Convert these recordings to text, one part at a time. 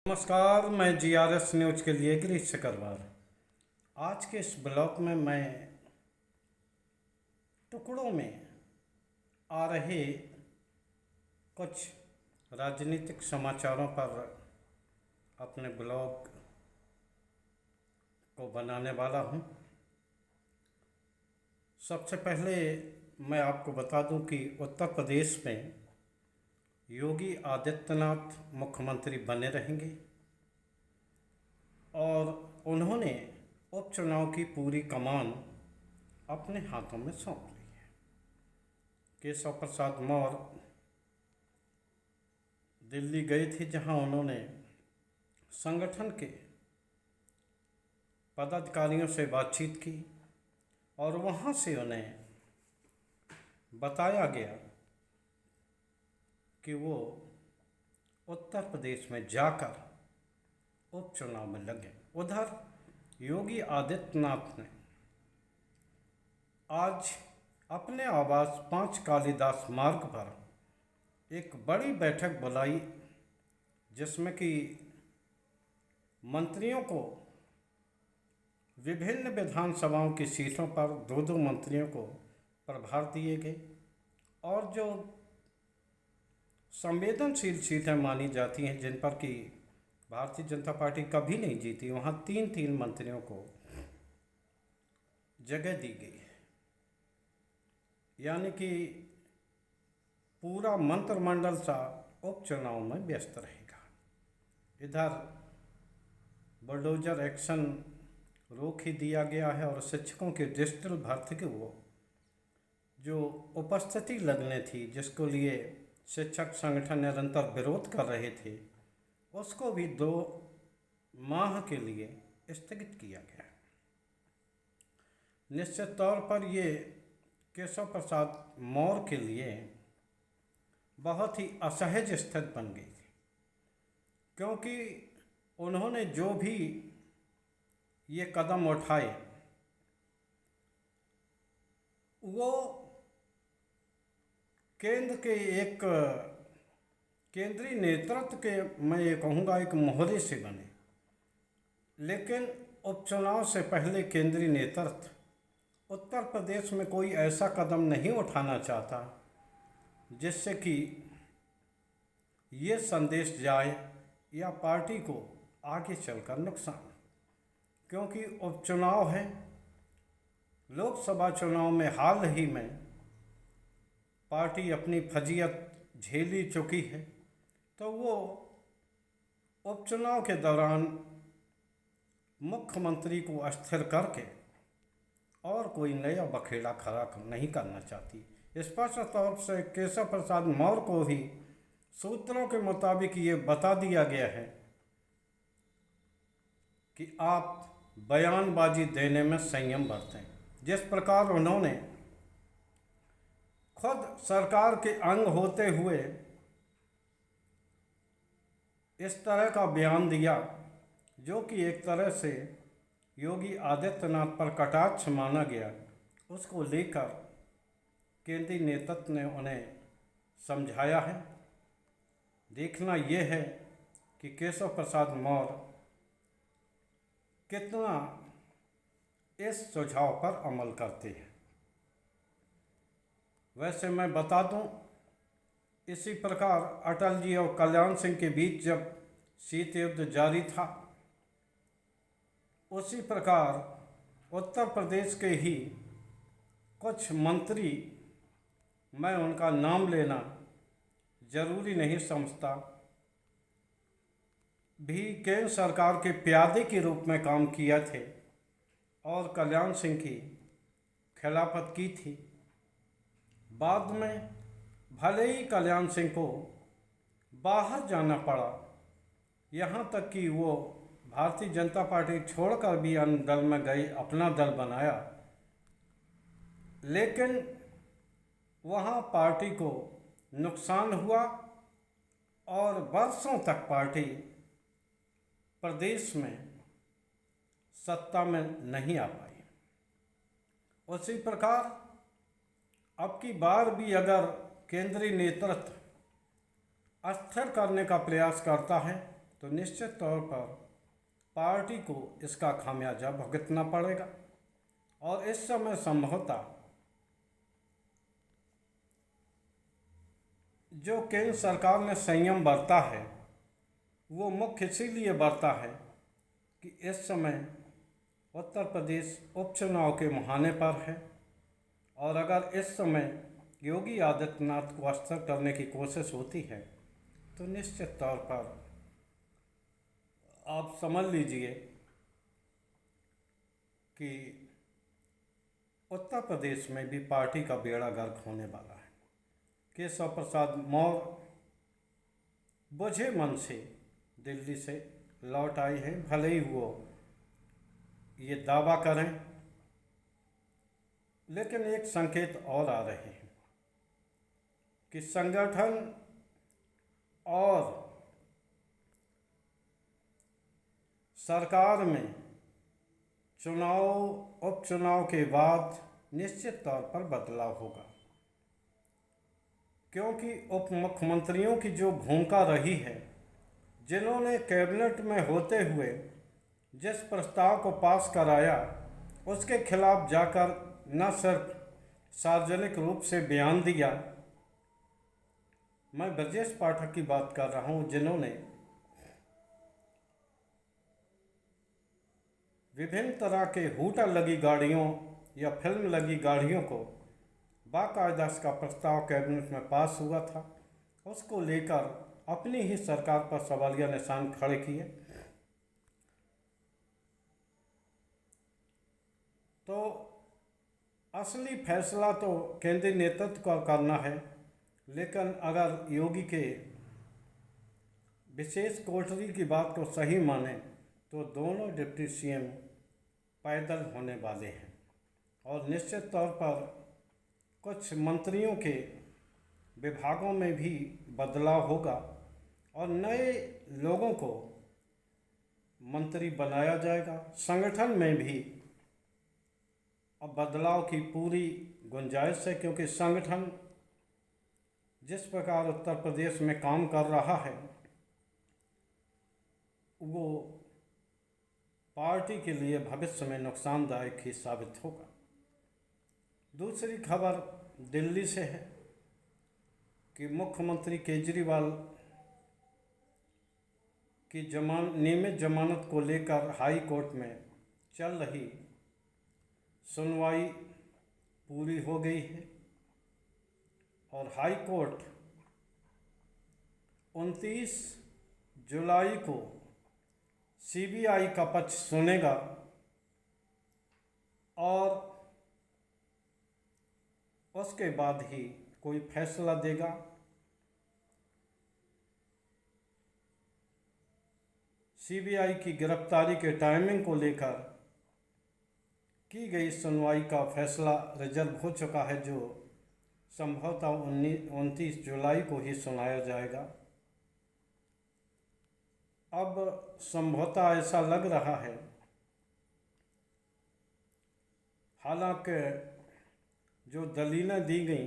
नमस्कार, मैं GRS news के लिए गिरीश सकरवार। आज के इस ब्लॉग में मैं टुकड़ों में आ रहे कुछ राजनीतिक समाचारों पर अपने ब्लॉग को बनाने वाला हूं। सबसे पहले मैं आपको बता दूं कि उत्तर प्रदेश में योगी आदित्यनाथ मुख्यमंत्री बने रहेंगे और उन्होंने उपचुनाव की पूरी कमान अपने हाथों में सौंप ली है। केशव प्रसाद मौर्य दिल्ली गए थे, जहां उन्होंने संगठन के पदाधिकारियों से बातचीत की और वहां से उन्हें बताया गया कि वो उत्तर प्रदेश में जाकर उपचुनाव में लगे। उधर योगी आदित्यनाथ ने आज अपने आवास 5 कालिदास मार्ग पर एक बड़ी बैठक बुलाई, जिसमें कि मंत्रियों को विभिन्न विधानसभाओं की सीटों पर 2-2 मंत्रियों को प्रभार दिए गए और जो संवेदनशील सीटें मानी जाती हैं, जिन पर कि भारतीय जनता पार्टी कभी नहीं जीती, वहाँ 3-3 मंत्रियों को जगह दी गई है। यानी कि पूरा मंत्रिमंडल सा उपचुनाव में व्यस्त रहेगा। इधर बुलडोजर एक्शन रोक ही दिया गया है और शिक्षकों की डिजिटल भर्ती की वो जो उपस्थिति लगने थी, जिसको लिए शिक्षक संगठन निरंतर विरोध कर रहे थे, उसको भी 2 माह के लिए स्थगित किया गया। निश्चित तौर पर ये केशव प्रसाद मौर्य के लिए बहुत ही असहज स्थिति बन गई थी, क्योंकि उन्होंने जो भी ये कदम उठाए वो केंद्र के एक केंद्रीय नेतृत्व के, मैं ये कहूँगा, एक मोहरे से बने। लेकिन उपचुनाव से पहले केंद्रीय नेतृत्व उत्तर प्रदेश में कोई ऐसा कदम नहीं उठाना चाहता जिससे कि ये संदेश जाए या पार्टी को आगे चलकर नुकसान, क्योंकि उपचुनाव है। लोकसभा चुनाव में हाल ही में पार्टी अपनी फजीयत झेली चुकी है, तो वो उपचुनाव के दौरान मुख्यमंत्री को अस्थिर करके और कोई नया बखेड़ा खड़ा नहीं करना चाहती। स्पष्ट तौर से केशव प्रसाद मौर्य को भी सूत्रों के मुताबिक ये बता दिया गया है कि आप बयानबाजी देने में संयम बरतें। जिस प्रकार उन्होंने खुद सरकार के अंग होते हुए इस तरह का बयान दिया, जो कि एक तरह से योगी आदित्यनाथ पर कटाक्ष माना गया, उसको लेकर केंद्रीय नेतृत्व ने उन्हें समझाया है। देखना यह है कि केशव प्रसाद मौर्य कितना इस सुझाव पर अमल करते हैं। वैसे मैं बता दूं, इसी प्रकार अटल जी और कल्याण सिंह के बीच जब शीत युद्ध जारी था, उसी प्रकार उत्तर प्रदेश के ही कुछ मंत्री, मैं उनका नाम लेना जरूरी नहीं समझता, भी केंद्र सरकार के प्यादे के रूप में काम किया थे और कल्याण सिंह की खिलाफत की थी। बाद में भले ही कल्याण सिंह को बाहर जाना पड़ा, यहाँ तक कि वो भारतीय जनता पार्टी छोड़कर भी अन्य दल में गई, अपना दल बनाया, लेकिन वहाँ पार्टी को नुकसान हुआ और वर्षों तक पार्टी प्रदेश में सत्ता में नहीं आ पाई। उसी प्रकार अब की बार भी अगर केंद्रीय नेतृत्व अस्थिर करने का प्रयास करता है तो निश्चित तौर पर पार्टी को इसका खामियाजा भुगतना पड़ेगा। और इस समय संभवतः जो केंद्र सरकार ने संयम बरता है वो मुख्य इसीलिए बरता है कि इस समय उत्तर प्रदेश उपचुनाव के मुहाने पर है, और अगर इस समय योगी आदित्यनाथ को अस्थिर करने की कोशिश होती है तो निश्चित तौर पर आप समझ लीजिए कि उत्तर प्रदेश में भी पार्टी का बेड़ा गर्क होने वाला है। केशव प्रसाद मौर्य बुझे मन से दिल्ली से लौट आए हैं, भले ही वो ये दावा करें, लेकिन एक संकेत और आ रहे हैं कि संगठन और सरकार में उपचुनाव के बाद निश्चित तौर पर बदलाव होगा, क्योंकि उप मुख्यमंत्रियों की जो भूमिका रही है, जिन्होंने कैबिनेट में होते हुए जिस प्रस्ताव को पास कराया उसके खिलाफ जाकर न सिर्फ सार्वजनिक रूप से बयान दिया, मैं ब्रजेश पाठक की बात कर रहा हूँ, जिन्होंने विभिन्न तरह के हूटर लगी गाड़ियों या फिल्म लगी गाड़ियों को बाकायदा इसका प्रस्ताव कैबिनेट में पास हुआ था, उसको लेकर अपनी ही सरकार पर सवालिया निशान खड़े किए। तो असली फैसला तो केंद्रीय नेतृत्व का करना है, लेकिन अगर योगी के विशेष कोठरी की बात को सही माने तो दोनों डिप्टी सीएम पैदल होने वाले हैं, और निश्चित तौर पर कुछ मंत्रियों के विभागों में भी बदलाव होगा और नए लोगों को मंत्री बनाया जाएगा। संगठन में भी अब बदलाव की पूरी गुंजाइश है, क्योंकि संगठन जिस प्रकार उत्तर प्रदेश में काम कर रहा है वो पार्टी के लिए भविष्य में नुकसानदायक ही साबित होगा। दूसरी खबर दिल्ली से है कि मुख्यमंत्री केजरीवाल की नियमित जमानत को लेकर हाई कोर्ट में चल रही सुनवाई पूरी हो गई है, और हाई कोर्ट 29 जुलाई को सीबीआई का पक्ष सुनेगा और उसके बाद ही कोई फैसला देगा। सीबीआई की गिरफ्तारी के टाइमिंग को लेकर की गई सुनवाई का फैसला रिजर्व हो चुका है, जो संभवतः 29 जुलाई को ही सुनाया जाएगा। अब संभवतः ऐसा लग रहा है, हालांकि जो दलीलें दी गई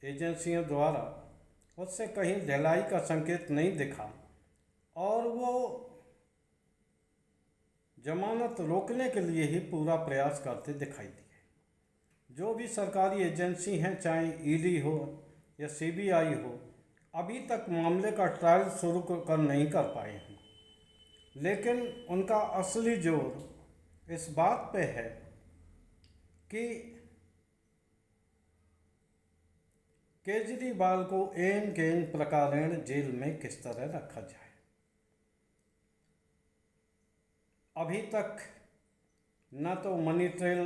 एजेंसियों द्वारा उससे कहीं ढिलाई का संकेत नहीं दिखा, और वो जमानत रोकने के लिए ही पूरा प्रयास करते दिखाई दिए। जो भी सरकारी एजेंसी हैं, चाहे ईडी हो या सीबीआई हो, अभी तक मामले का ट्रायल शुरू कर नहीं कर पाए हैं, लेकिन उनका असली जोर इस बात पे है कि केजरीवाल को एन के एन प्रकारेण जेल में किस तरह रखा जाए। अभी तक न तो मनी ट्रेल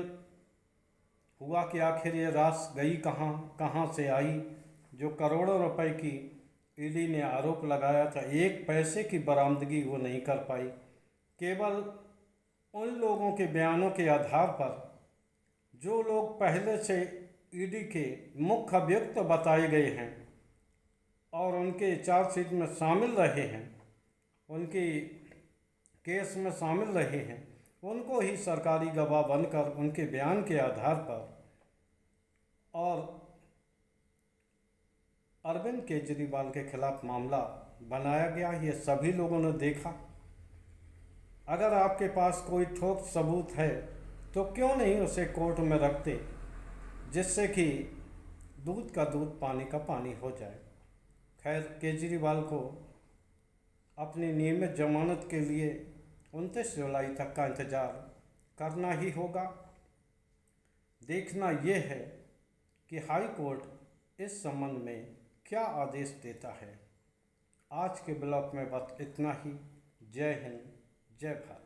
हुआ कि आखिर ये राशि गई कहाँ से आई, जो करोड़ों रुपए की ईडी ने आरोप लगाया था, एक पैसे की बरामदगी वो नहीं कर पाई। केवल उन लोगों के बयानों के आधार पर जो लोग पहले से ईडी के मुख्य अभियुक्त बताए गए हैं और उनके चार्जशीट में शामिल रहे हैं, उनकी केस में शामिल रहे हैं, उनको ही सरकारी गवाह बनकर उनके बयान के आधार पर और अरविंद केजरीवाल के खिलाफ मामला बनाया गया, ये सभी लोगों ने देखा। अगर आपके पास कोई ठोस सबूत है तो क्यों नहीं उसे कोर्ट में रखते, जिससे कि दूध का दूध पानी का पानी हो जाए। खैर, केजरीवाल को अपनी नियमित जमानत के लिए 29 जुलाई तक का इंतज़ार करना ही होगा। देखना ये है कि हाई कोर्ट इस संबंध में क्या आदेश देता है। आज के ब्लॉग में बस इतना ही। जय हिंद, जय भारत।